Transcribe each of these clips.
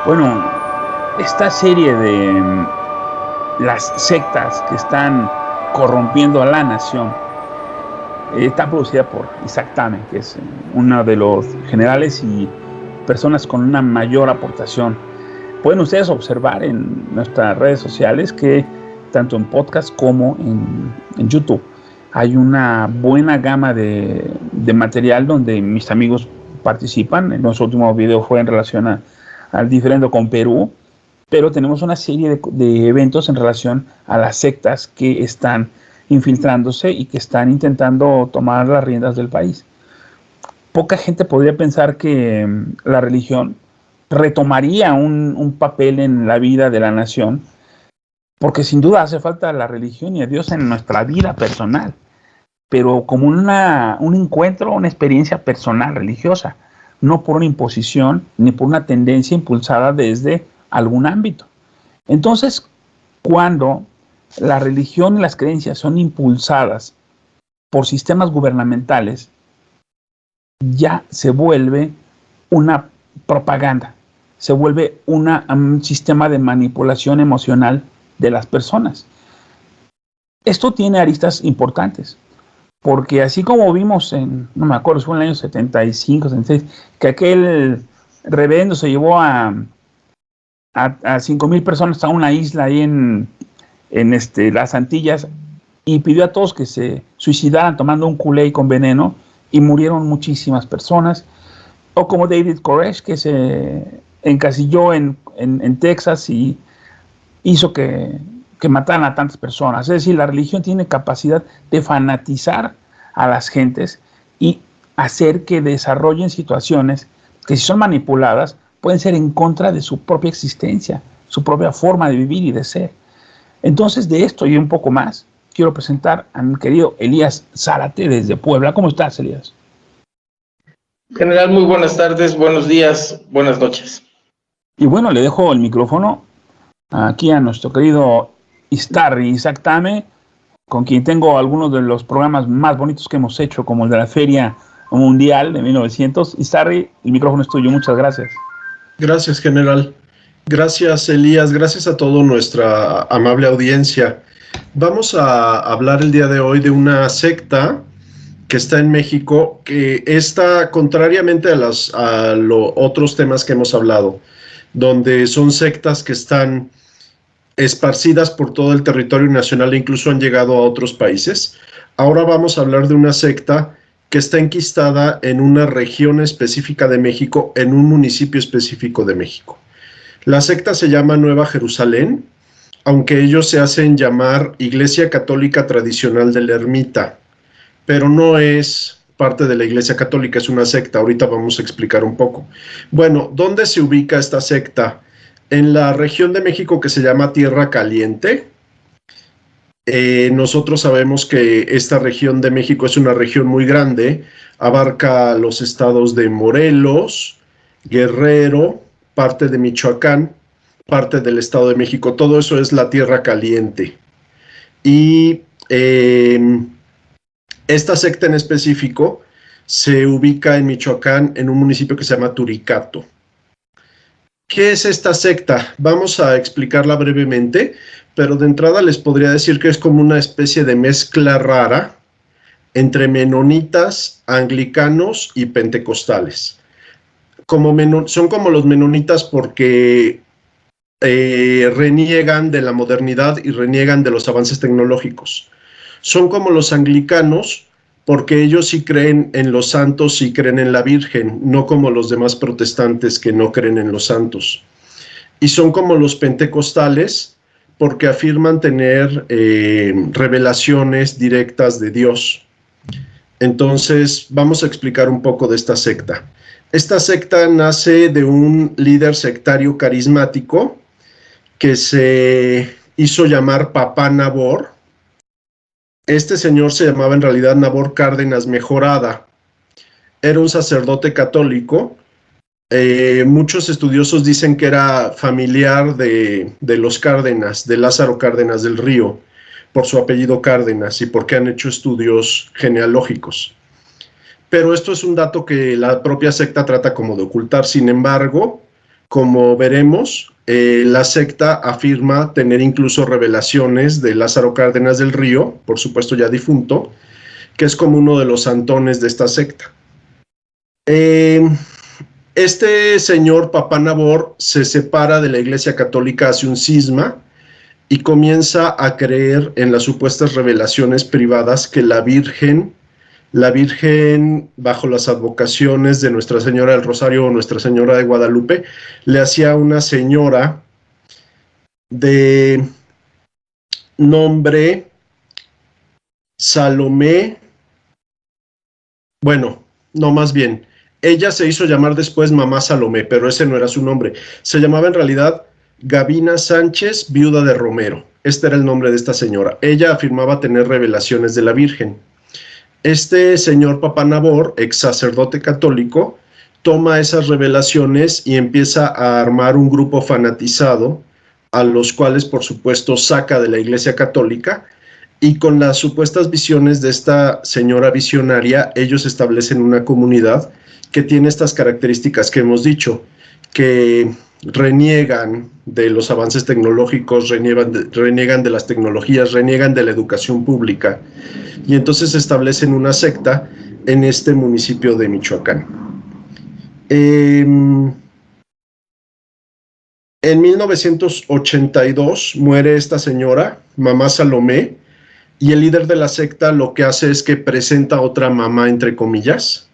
Bueno, esta serie de las sectas que están corrompiendo a la nación está producida por Isaac Tame, que es uno de los generales y personas con una mayor aportación. Pueden ustedes observar en nuestras redes sociales que tanto en podcast como en YouTube hay una buena gama de material donde mis amigos participan. En los últimos videos fue en relación al diferendo con Perú, pero tenemos una serie de eventos en relación a las sectas que están infiltrándose y que están intentando tomar las riendas del país. Poca gente podría pensar que la religión retomaría un papel en la vida de la nación, porque sin duda hace falta la religión y a Dios en nuestra vida personal, pero como un encuentro, una experiencia personal religiosa, no por una imposición ni por una tendencia impulsada desde algún ámbito. Entonces, cuando la religión y las creencias son impulsadas por sistemas gubernamentales, ya se vuelve una propaganda, se vuelve un sistema de manipulación emocional de las personas. Esto tiene aristas importantes, porque así como vimos no me acuerdo, fue en el año 75, 76, que aquel reverendo se llevó a 5,000 personas a una isla ahí en las Antillas y pidió a todos que se suicidaran tomando un Kool-Aid con veneno y murieron muchísimas personas. O como David Koresh, que se encasilló en Texas y hizo que mataran a tantas personas. Es decir, la religión tiene capacidad de fanatizar a las gentes y hacer que desarrollen situaciones que, si son manipuladas, pueden ser en contra de su propia existencia, su propia forma de vivir y de ser. Entonces, de esto y un poco más, quiero presentar a mi querido Elías Zárate desde Puebla. ¿Cómo estás, Elías? General, muy buenas tardes, buenos días, buenas noches. Y bueno, le dejo el micrófono aquí a nuestro querido Isaac Tame, con quien tengo algunos de los programas más bonitos que hemos hecho, como el de la Feria Mundial de 1900. Istarri, el micrófono es tuyo, muchas gracias. Gracias, general. Gracias, Elías. Gracias a toda nuestra amable audiencia. Vamos a hablar el día de hoy de una secta que está en México, que está contrariamente a los otros temas que hemos hablado, donde son sectas que están esparcidas por todo el territorio nacional e incluso han llegado a otros países. Ahora vamos a hablar de una secta que está enquistada en una región específica de México, en un municipio específico de México. La secta se llama Nueva Jerusalén, aunque ellos se hacen llamar Iglesia Católica Tradicional de la Ermita, pero no es parte de la Iglesia Católica, es una secta. Ahorita vamos a explicar un poco. Bueno, ¿dónde se ubica esta secta? En la región de México que se llama Tierra Caliente. Nosotros sabemos que esta región de México es una región muy grande, abarca los estados de Morelos, Guerrero, parte de Michoacán, parte del Estado de México. Todo eso es la Tierra Caliente. Y esta secta en específico se ubica en Michoacán, en un municipio que se llama Turicato. ¿Qué es esta secta? Vamos a explicarla brevemente, pero de entrada les podría decir que es como una especie de mezcla rara entre menonitas, anglicanos y pentecostales. Son como los menonitas porque reniegan de la modernidad y reniegan de los avances tecnológicos. Son como los anglicanos porque ellos sí creen en los santos y creen en la Virgen, no como los demás protestantes que no creen en los santos. Y son como los pentecostales porque afirman tener revelaciones directas de Dios. Entonces, vamos a explicar un poco de esta secta. Esta secta nace de un líder sectario carismático que se hizo llamar Papá Nabor. Este señor se llamaba en realidad Nabor Cárdenas Mejorada. Era un sacerdote católico. Muchos estudiosos dicen que era familiar de los Cárdenas, de Lázaro Cárdenas del Río, por su apellido Cárdenas y porque han hecho estudios genealógicos. Pero esto es un dato que la propia secta trata como de ocultar. Sin embargo, como veremos, la secta afirma tener incluso revelaciones de Lázaro Cárdenas del Río, por supuesto ya difunto, que es como uno de los santones de esta secta. Este señor Papá Nabor se separa de la Iglesia Católica hace un cisma y comienza a creer en las supuestas revelaciones privadas que la Virgen, bajo las advocaciones de Nuestra Señora del Rosario o Nuestra Señora de Guadalupe, le hacía a una señora de nombre Salomé, bueno, no, más bien, ella se hizo llamar después Mamá Salomé, pero ese no era su nombre. Se llamaba en realidad Gavina Sánchez, viuda de Romero. Este era el nombre de esta señora. Ella afirmaba tener revelaciones de la Virgen. Este señor Papá Nabor, ex sacerdote católico, toma esas revelaciones y empieza a armar un grupo fanatizado, a los cuales, por supuesto, saca de la Iglesia Católica, y con las supuestas visiones de esta señora visionaria, ellos establecen una comunidad que tiene estas características que hemos dicho, que reniegan de los avances tecnológicos, reniegan de las tecnologías, reniegan de la educación pública, y entonces establecen una secta en este municipio de Michoacán. En 1982 muere esta señora, Mamá Salomé, y el líder de la secta lo que hace es que presenta a otra mamá, entre comillas,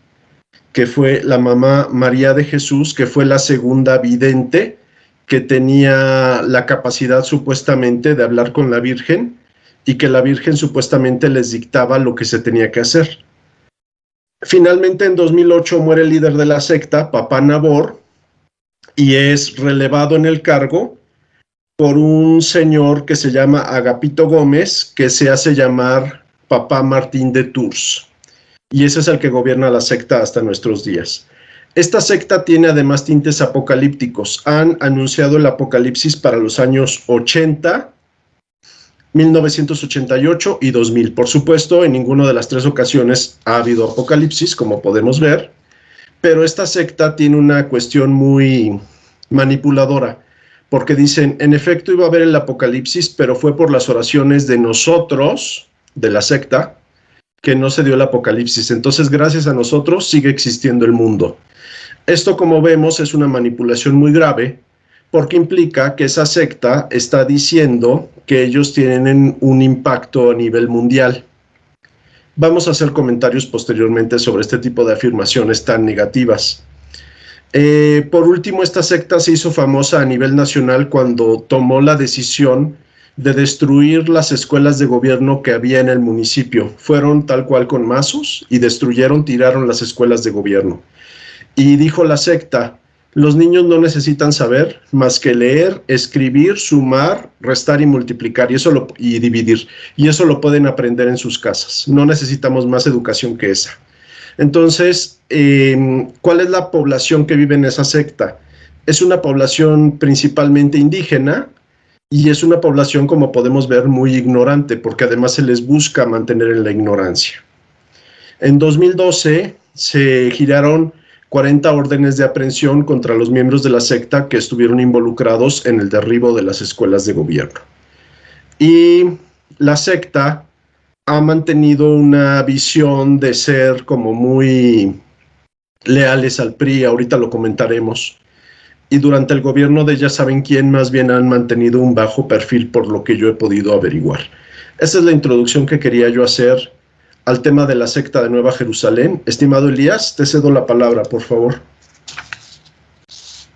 que fue la mamá María de Jesús, que fue la segunda vidente, que tenía la capacidad supuestamente de hablar con la Virgen, y que la Virgen supuestamente les dictaba lo que se tenía que hacer. Finalmente, en 2008 muere el líder de la secta, Papá Nabor, y es relevado en el cargo por un señor que se llama Agapito Gómez, que se hace llamar Papá Martín de Tours, y ese es el que gobierna la secta hasta nuestros días. Esta secta tiene además tintes apocalípticos. Han anunciado el apocalipsis para los años 80, 1988 y 2000. Por supuesto, en ninguna de las tres ocasiones ha habido apocalipsis, como podemos ver, pero esta secta tiene una cuestión muy manipuladora, porque dicen, en efecto iba a haber el apocalipsis, pero fue por las oraciones de nosotros, de la secta, que no se dio el apocalipsis. Entonces, gracias a nosotros sigue existiendo el mundo. Esto, como vemos, es una manipulación muy grave, porque implica que esa secta está diciendo que ellos tienen un impacto a nivel mundial. Vamos a hacer comentarios posteriormente sobre este tipo de afirmaciones tan negativas. Por último, esta secta se hizo famosa a nivel nacional cuando tomó la decisión de destruir las escuelas de gobierno que había en el municipio. Fueron tal cual con mazos y tiraron las escuelas de gobierno. Y dijo la secta, los niños no necesitan saber más que leer, escribir, sumar, restar y multiplicar y dividir. Y eso lo pueden aprender en sus casas. No necesitamos más educación que esa. Entonces, ¿cuál es la población que vive en esa secta? Es una población principalmente indígena y es una población, como podemos ver, muy ignorante, porque además se les busca mantener en la ignorancia. En 2012 se giraron 40 órdenes de aprehensión contra los miembros de la secta que estuvieron involucrados en el derribo de las escuelas de gobierno. Y la secta ha mantenido una visión de ser como muy leales al PRI, ahorita lo comentaremos, y durante el gobierno de ya saben quién más bien han mantenido un bajo perfil por lo que yo he podido averiguar. Esa es la introducción que quería yo hacer al tema de la secta de Nueva Jerusalén. Estimado Elías, te cedo la palabra, por favor. Sí,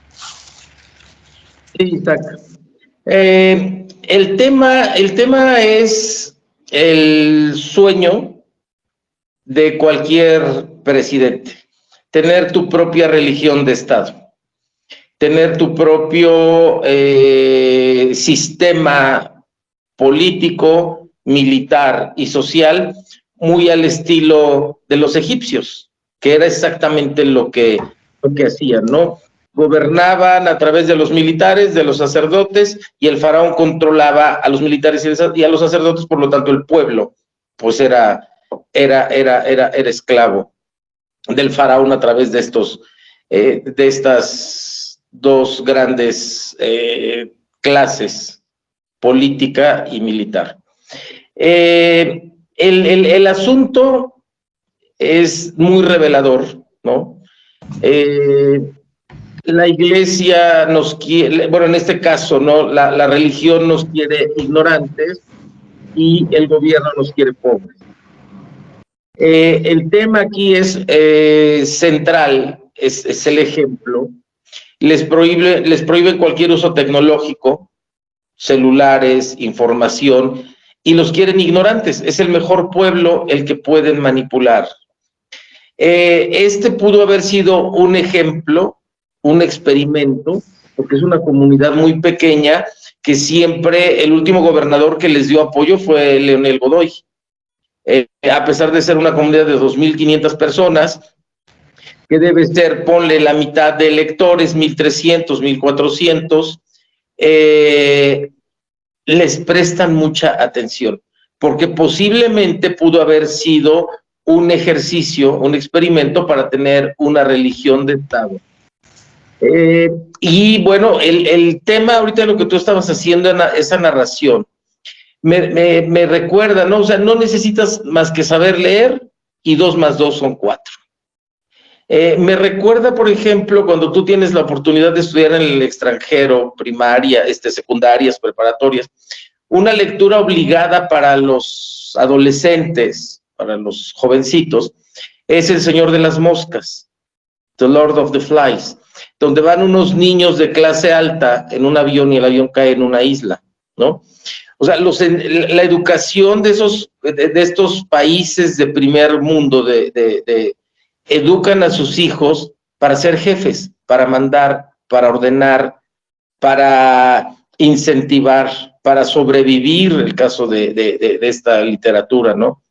Isaac. El tema es el sueño de cualquier presidente, tener tu propia religión de Estado, tener tu propio sistema político, militar y social, muy al estilo de los egipcios, que era exactamente lo que hacían, ¿no? Gobernaban a través de los militares, de los sacerdotes, y el faraón controlaba a los militares y a los sacerdotes, por lo tanto el pueblo pues era esclavo del faraón a través de estas dos grandes clases, política y militar. El asunto es muy revelador, ¿no? La iglesia nos quiere, bueno, en este caso, ¿no? La religión nos quiere ignorantes y el gobierno nos quiere pobres. El tema aquí es central, es el ejemplo. Les prohíben cualquier uso tecnológico, celulares, información, y los quieren ignorantes. Es el mejor pueblo el que pueden manipular. Este pudo haber sido un ejemplo, un experimento, porque es una comunidad muy pequeña, que siempre el último gobernador que les dio apoyo fue Leonel Godoy. A pesar de ser una comunidad de 2.500 personas, que debe ser, ponle la mitad de electores, 1.300, 1.400, les prestan mucha atención, porque posiblemente pudo haber sido un ejercicio, un experimento para tener una religión de Estado. Y bueno, el tema ahorita de lo que tú estabas haciendo, esa narración, me recuerda, ¿no? O sea, no necesitas más que saber leer y 2 más 2 son 4. Me recuerda, por ejemplo, cuando tú tienes la oportunidad de estudiar en el extranjero, primaria, secundarias, preparatorias, una lectura obligada para los adolescentes, para los jovencitos, es El Señor de las Moscas, The Lord of the Flies, donde van unos niños de clase alta en un avión y el avión cae en una isla, ¿no? O sea, la educación de estos países de primer mundo, educan a sus hijos para ser jefes, para mandar, para ordenar, para incentivar, para sobrevivir, el caso de esta literatura, ¿no?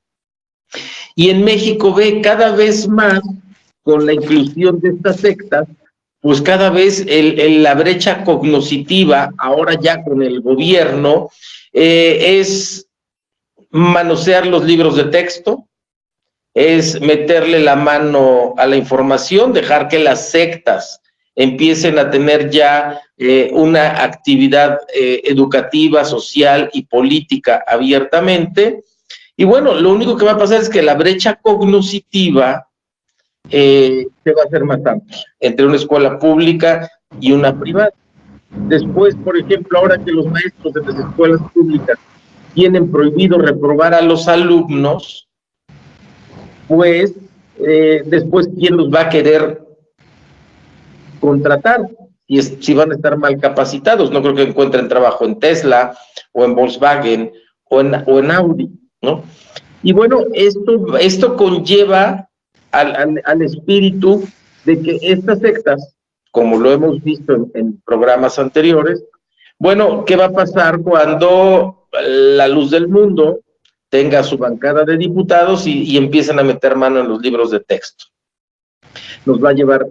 Y en México ve cada vez más, con la inclusión de estas sectas, pues cada vez la brecha cognoscitiva, ahora ya con el gobierno, es manosear los libros de texto, es meterle la mano a la información, dejar que las sectas empiecen a tener ya una actividad educativa, social y política abiertamente. Y bueno, lo único que va a pasar es que la brecha cognoscitiva se va a hacer más amplia entre una escuela pública y una privada. Después, por ejemplo, ahora que los maestros de las escuelas públicas tienen prohibido reprobar a los alumnos, pues después, ¿quién los va a querer contratar? Si van a estar mal capacitados, no creo que encuentren trabajo en Tesla, o en Volkswagen, o en Audi, ¿no? Y bueno, esto conlleva al espíritu de que estas sectas, como lo hemos visto en programas anteriores, bueno, ¿qué va a pasar cuando la luz del mundo tenga su bancada de diputados y empiezan a meter mano en los libros de texto? Nos va a llevar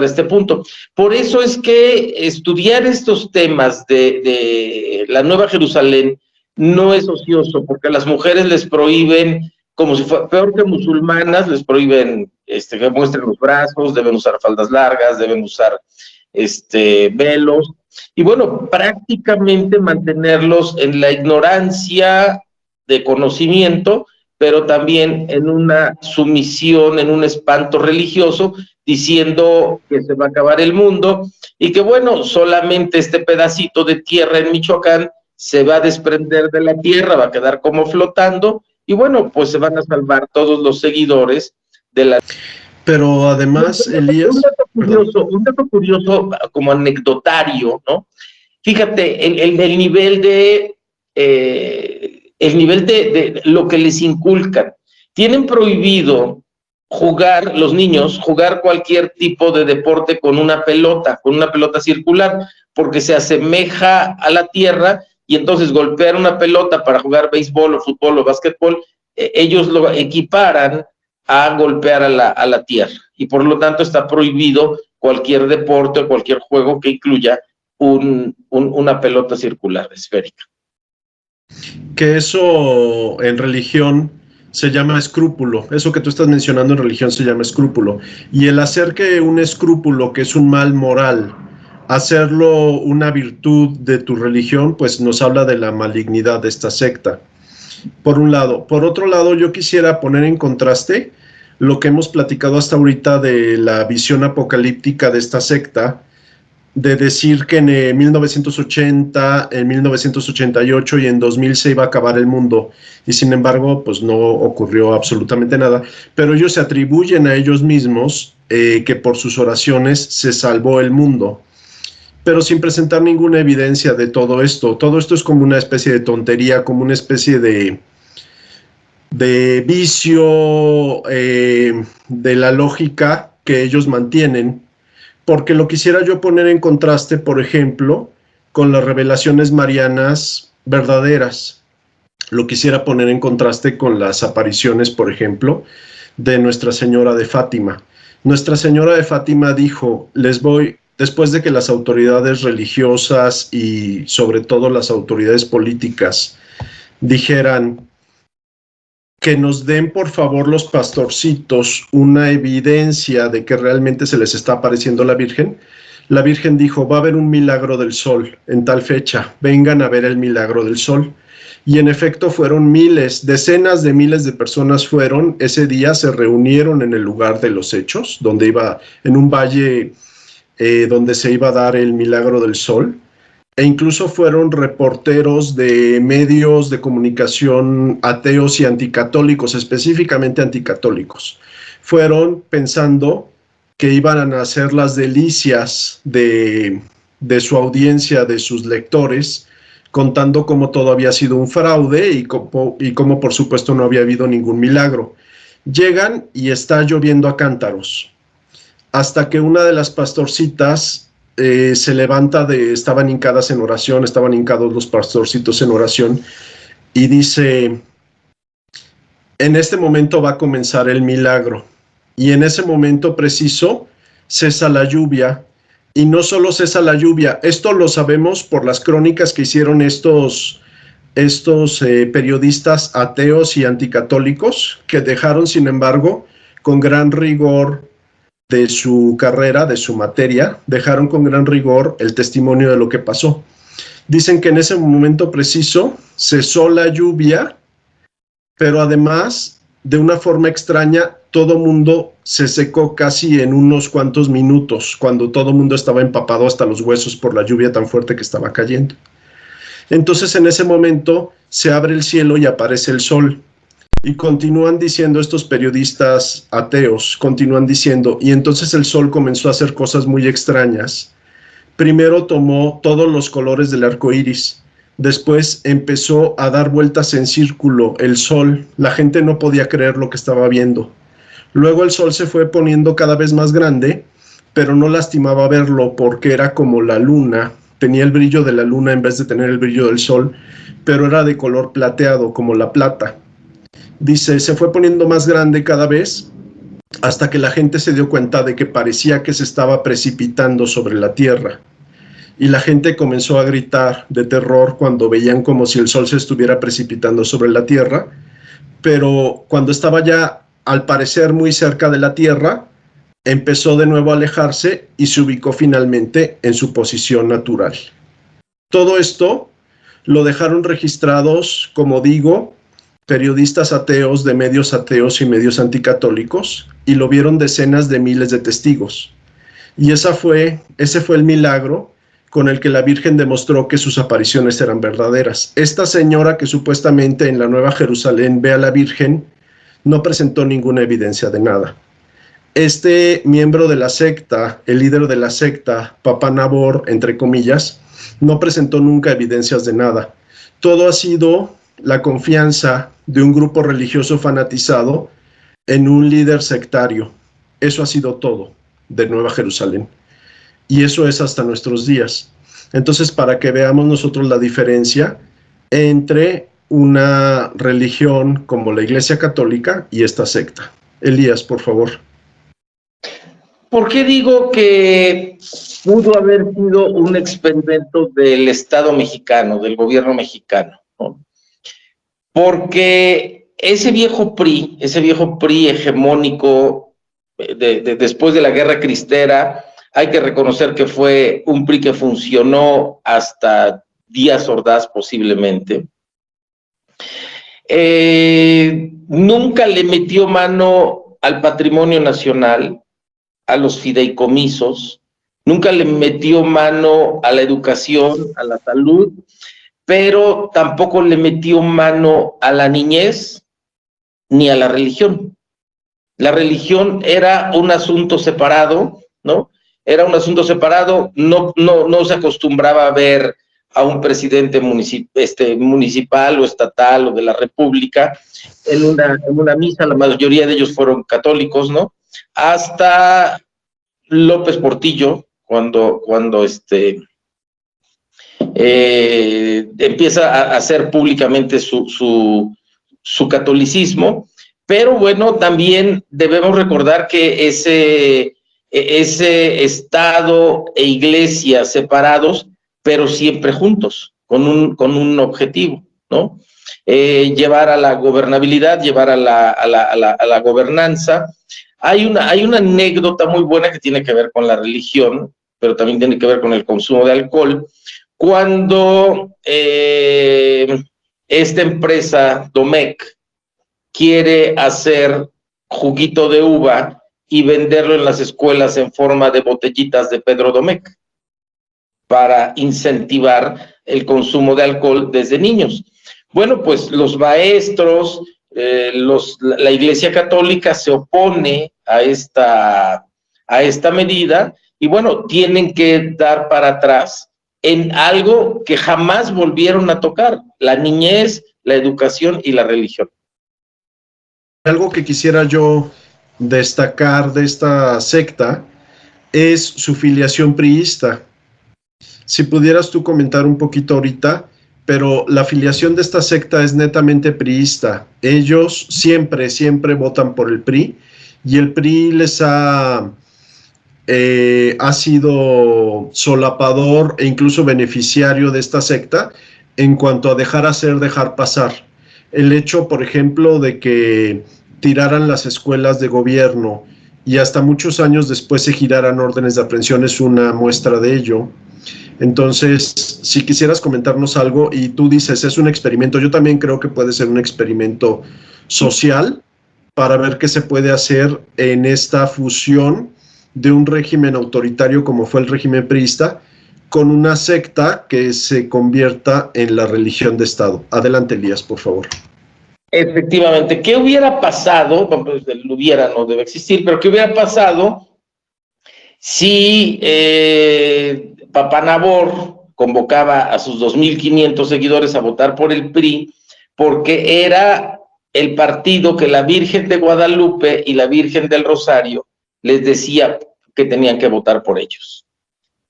a este punto. Por eso es que estudiar estos temas de la Nueva Jerusalén no es ocioso, porque a las mujeres les prohíben, como si fuera peor que musulmanas, les prohíben que muestren los brazos, deben usar faldas largas, deben usar velos, y bueno, prácticamente mantenerlos en la ignorancia de conocimiento, pero también en una sumisión, en un espanto religioso, diciendo que se va a acabar el mundo y que bueno, solamente este pedacito de tierra en Michoacán se va a desprender de la tierra, va a quedar como flotando, y bueno, pues se van a salvar todos los seguidores de la... Pero además, Elías... Un dato curioso como anecdotario, ¿no? Fíjate, el nivel de lo que les inculcan. Tienen prohibido los niños, jugar cualquier tipo de deporte con una pelota circular, porque se asemeja a la tierra, y entonces golpear una pelota para jugar béisbol o fútbol o básquetbol, ellos lo equiparan a golpear a la tierra, y por lo tanto está prohibido cualquier deporte o cualquier juego que incluya una pelota circular, esférica. Que eso en religión se llama escrúpulo. Eso que tú estás mencionando en religión se llama escrúpulo. Y el hacer que un escrúpulo, que es un mal moral, hacerlo una virtud de tu religión, pues nos habla de la malignidad de esta secta, por un lado. Por otro lado, yo quisiera poner en contraste lo que hemos platicado hasta ahorita de la visión apocalíptica de esta secta, de decir que en 1980, en 1988 y en 2000 se iba a acabar el mundo, y sin embargo, pues no ocurrió absolutamente nada, pero ellos se atribuyen a ellos mismos que por sus oraciones se salvó el mundo, pero sin presentar ninguna evidencia de todo esto. Todo esto es como una especie de tontería, como una especie de vicio de la lógica que ellos mantienen, porque lo quisiera yo poner en contraste, por ejemplo, con las revelaciones marianas verdaderas. Lo quisiera poner en contraste con las apariciones, por ejemplo, de Nuestra Señora de Fátima. Nuestra Señora de Fátima dijo, después de que las autoridades religiosas y sobre todo las autoridades políticas dijeran que nos den por favor los pastorcitos una evidencia de que realmente se les está apareciendo la Virgen dijo, va a haber un milagro del sol en tal fecha, vengan a ver el milagro del sol. Y en efecto fueron miles, decenas de miles de personas fueron, ese día se reunieron en el lugar de los hechos, donde iba, en un valle donde se iba a dar el milagro del sol. E incluso fueron reporteros de medios de comunicación ateos y anticatólicos, específicamente anticatólicos. Fueron pensando que iban a hacer las delicias de su audiencia, de sus lectores, contando cómo todo había sido un fraude y cómo por supuesto no había habido ningún milagro. Llegan y está lloviendo a cántaros, hasta que una de las pastorcitas se levanta, estaban hincadas en oración, estaban hincados los pastorcitos en oración, y dice, en este momento va a comenzar el milagro, y en ese momento preciso cesa la lluvia, y no solo cesa la lluvia, esto lo sabemos por las crónicas que hicieron estos periodistas ateos y anticatólicos, que dejaron, sin embargo, con gran rigor de su carrera, de su materia, dejaron con gran rigor el testimonio de lo que pasó. Dicen que en ese momento preciso cesó la lluvia, pero además, de una forma extraña, todo mundo se secó casi en unos cuantos minutos, cuando todo mundo estaba empapado hasta los huesos por la lluvia tan fuerte que estaba cayendo. Entonces, en ese momento, se abre el cielo y aparece el sol. Y continúan diciendo estos periodistas ateos, continúan diciendo, y entonces el sol comenzó a hacer cosas muy extrañas. Primero tomó todos los colores del arco iris, después empezó a dar vueltas en círculo el sol, la gente no podía creer lo que estaba viendo. Luego el sol se fue poniendo cada vez más grande, pero no lastimaba verlo porque era como la luna, tenía el brillo de la luna en vez de tener el brillo del sol, pero era de color plateado, como la plata. Dice, se fue poniendo más grande cada vez hasta que la gente se dio cuenta de que parecía que se estaba precipitando sobre la tierra. Y la gente comenzó a gritar de terror cuando veían como si el sol se estuviera precipitando sobre la tierra, pero cuando estaba ya, al parecer, muy cerca de la tierra, empezó de nuevo a alejarse y se ubicó finalmente en su posición natural. Todo esto lo dejaron registrados, como digo, periodistas ateos de medios ateos y medios anticatólicos, y lo vieron decenas de miles de testigos. Y ese fue el milagro con el que la Virgen demostró que sus apariciones eran verdaderas. Esta señora que supuestamente en la Nueva Jerusalén ve a la Virgen, no presentó ninguna evidencia de nada. Este miembro de la secta, el líder de la secta, Papá Nabor, entre comillas, no presentó nunca evidencias de nada. Todo ha sido la confianza de un grupo religioso fanatizado en un líder sectario. Eso ha sido todo de Nueva Jerusalén. Y eso es hasta nuestros días. Entonces, para que veamos nosotros la diferencia entre una religión como la Iglesia Católica y esta secta. Elías, por favor. ¿Por qué digo que pudo haber sido un experimento del Estado mexicano, del gobierno mexicano, ¿no? Porque ese viejo PRI hegemónico después de la Guerra Cristera, Hay que reconocer que fue un PRI que funcionó hasta Díaz Ordaz posiblemente. Nunca le metió mano al patrimonio nacional, a los fideicomisos, nunca le metió mano a la educación, a la salud, pero tampoco le metió mano a la niñez ni a la religión. La religión era un asunto separado, ¿no? Era un asunto separado, no se acostumbraba a ver a un presidente municipal o estatal o de la república en una misa. La mayoría de ellos fueron católicos, ¿no? Hasta López Portillo, cuando empieza a hacer públicamente su catolicismo. Pero bueno, también debemos recordar que ese Estado e Iglesia separados, pero siempre juntos, con un objetivo, ¿no? Llevar a la gobernabilidad, llevar a la gobernanza. Hay una anécdota muy buena que tiene que ver con la religión, pero también tiene que ver con el consumo de alcohol. Cuando esta empresa, Domecq, quiere hacer juguito de uva y venderlo en las escuelas en forma de botellitas de Pedro Domecq para incentivar el consumo de alcohol desde niños. Bueno, pues los maestros, la Iglesia Católica se opone a esta medida y bueno, tienen que dar para atrás en algo que jamás volvieron a tocar: la niñez, la educación y la religión. Algo que quisiera yo destacar de esta secta es su filiación priista. Si pudieras tú comentar un poquito ahorita, pero la filiación de esta secta es netamente priista. Ellos siempre votan por el PRI, y el PRI les ha sido solapador e incluso beneficiario de esta secta en cuanto a dejar hacer, dejar pasar. El hecho, por ejemplo, de que tiraran las escuelas de gobierno y hasta muchos años después se giraran órdenes de aprehensión es una muestra de ello. Entonces, si quisieras comentarnos algo, y tú dices, es un experimento, yo también creo que puede ser un experimento social para ver qué se puede hacer en esta fusión de un régimen autoritario como fue el régimen priista con una secta que se convierta en la religión de Estado. Adelante, Elías, por favor. Efectivamente, ¿qué hubiera pasado? El hubiera no debe existir, pero ¿qué hubiera pasado si Papá Nabor convocaba a sus 2.500 seguidores a votar por el PRI, porque era el partido que la Virgen de Guadalupe y la Virgen del Rosario les decía que tenían que votar por ellos?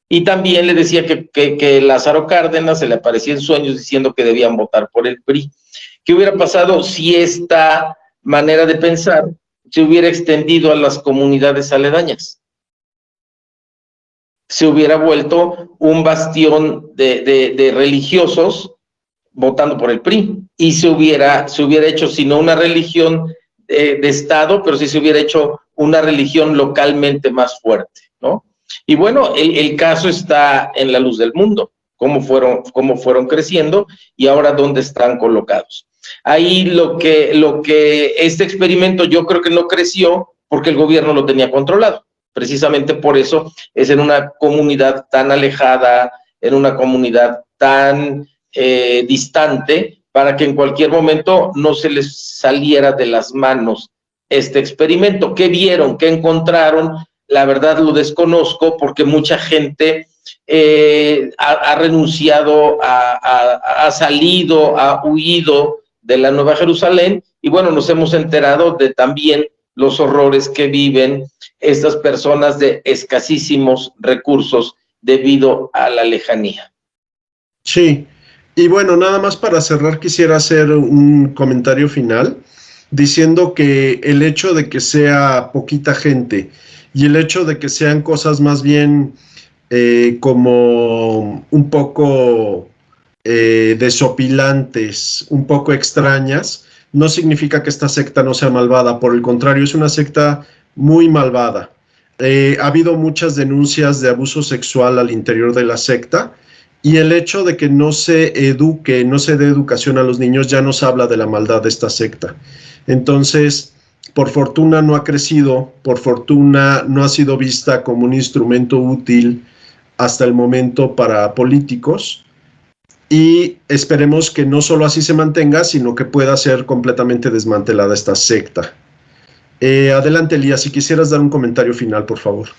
Y también le decía que Lázaro Cárdenas se le aparecía en sueños diciendo que debían votar por el PRI. ¿Qué hubiera pasado si esta manera de pensar se hubiera extendido a las comunidades aledañas? Se hubiera vuelto un bastión de religiosos votando por el PRI, y se hubiera hecho, si no una religión de Estado, pero sí se hubiera hecho una religión localmente más fuerte, ¿no? Y bueno, el caso está en la luz del mundo, cómo fueron creciendo y ahora dónde están colocados. Ahí lo que este experimento yo creo que no creció porque el gobierno lo tenía controlado. Precisamente por eso es en una comunidad tan alejada, en una comunidad tan distante, para que en cualquier momento no se les saliera de las manos este experimento. ¿Qué vieron? ¿Qué encontraron? La verdad lo desconozco, porque mucha gente ha renunciado, ha salido, ha huido de la Nueva Jerusalén, y bueno, nos hemos enterado de también los horrores que viven estas personas de escasísimos recursos debido a la lejanía. Sí, y bueno, nada más para cerrar quisiera hacer un comentario final diciendo que el hecho de que sea poquita gente y el hecho de que sean cosas más bien como un poco desopilantes, un poco extrañas, no significa que esta secta no sea malvada. Por el contrario, es una secta muy malvada. ha habido muchas denuncias de abuso sexual al interior de la secta, y el hecho de que no se eduque, no se dé educación a los niños, ya nos habla de la maldad de esta secta. Entonces, por fortuna no ha crecido, por fortuna no ha sido vista como un instrumento útil hasta el momento para políticos, y esperemos que no solo así se mantenga, sino que pueda ser completamente desmantelada esta secta. Adelante, Elías, si quisieras dar un comentario final, por favor.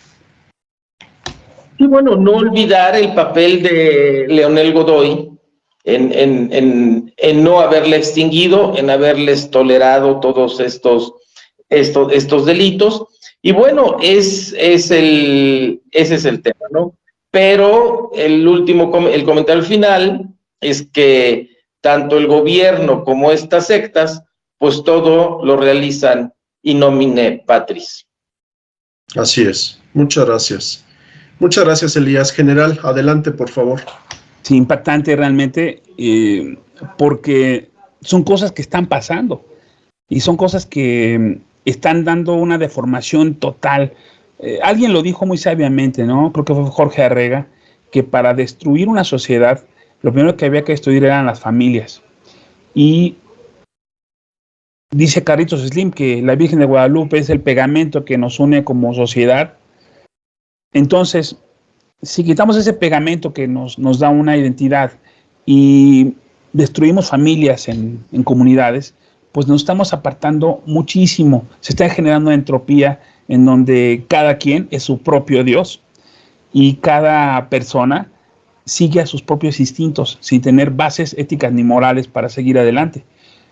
Y bueno, no olvidar el papel de Leonel Godoy en no haberle extinguido, en haberles tolerado todos estos delitos. Y bueno, ese es el tema, ¿no? Pero el comentario final es que tanto el gobierno como estas sectas, pues todo lo realizan in nomine Patris. Así es. Muchas gracias. Muchas gracias, Elías. General, adelante, por favor. Sí, impactante realmente, porque son cosas que están pasando y son cosas que están dando una deformación total. Alguien lo dijo muy sabiamente, ¿no? Creo que fue Jorge Arrega, que para destruir una sociedad, lo primero que había que destruir eran las familias. Y dice Carlitos Slim que la Virgen de Guadalupe es el pegamento que nos une como sociedad. Entonces, si quitamos ese pegamento que nos da una identidad y destruimos familias en comunidades, pues nos estamos apartando muchísimo. Se está generando una entropía en donde cada quien es su propio Dios y cada persona sigue a sus propios instintos sin tener bases éticas ni morales para seguir adelante.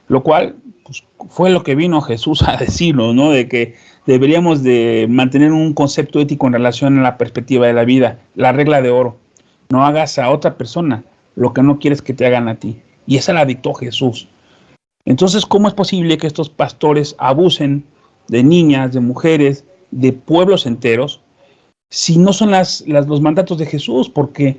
Lo cual pues, fue lo que vino Jesús a decirnos, ¿no? De que deberíamos de mantener un concepto ético en relación a la perspectiva de la vida, la regla de oro. No hagas a otra persona lo que no quieres que te hagan a ti. Y esa la dictó Jesús. Entonces, ¿cómo es posible que estos pastores abusen de niñas, de mujeres, de pueblos enteros, si no son los mandatos de Jesús? Porque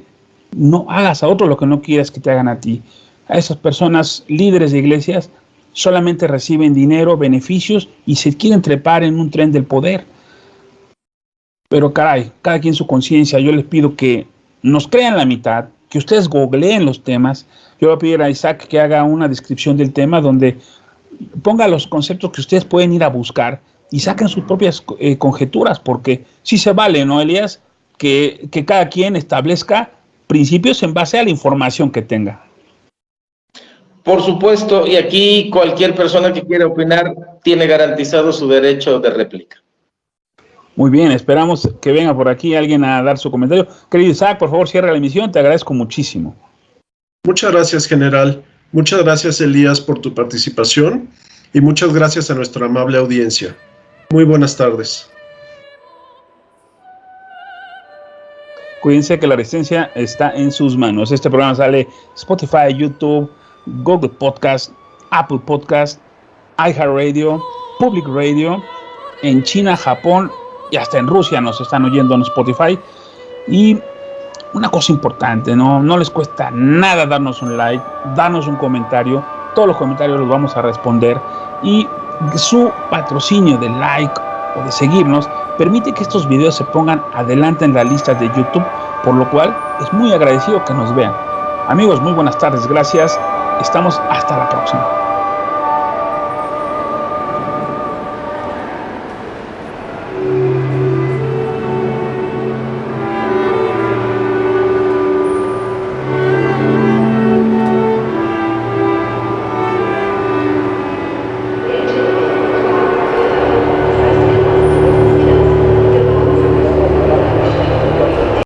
no hagas a otro lo que no quieras que te hagan a ti. A esas personas líderes de iglesias solamente reciben dinero, beneficios y se quieren trepar en un tren del poder. Pero caray, cada quien su conciencia. Yo les pido que nos crean la mitad, que ustedes googleen los temas. Yo voy a pedir a Isaac que haga una descripción del tema donde ponga los conceptos que ustedes pueden ir a buscar y saquen sus propias conjeturas, porque sí se vale, ¿no, Elías? Que cada quien establezca principios en base a la información que tenga. Por supuesto, y aquí cualquier persona que quiera opinar tiene garantizado su derecho de réplica. Muy bien, esperamos que venga por aquí alguien a dar su comentario. Querido Isaac, por favor, cierra la emisión, te agradezco muchísimo. Muchas gracias, general. Muchas gracias, Elías, por tu participación y muchas gracias a nuestra amable audiencia. Muy buenas tardes. Cuídense que la resistencia está en sus manos. Este programa sale Spotify, YouTube, Google Podcast, Apple Podcast, iHeartRadio, Public Radio, en China, Japón y hasta en Rusia nos están oyendo en Spotify. Y una cosa importante, no les cuesta nada darnos un like, darnos un comentario. Todos los comentarios los vamos a responder y su patrocinio de like o de seguirnos permite que estos videos se pongan adelante en las listas de YouTube, por lo cual es muy agradecido que nos vean. Amigos, muy buenas tardes, gracias. Estamos hasta la próxima.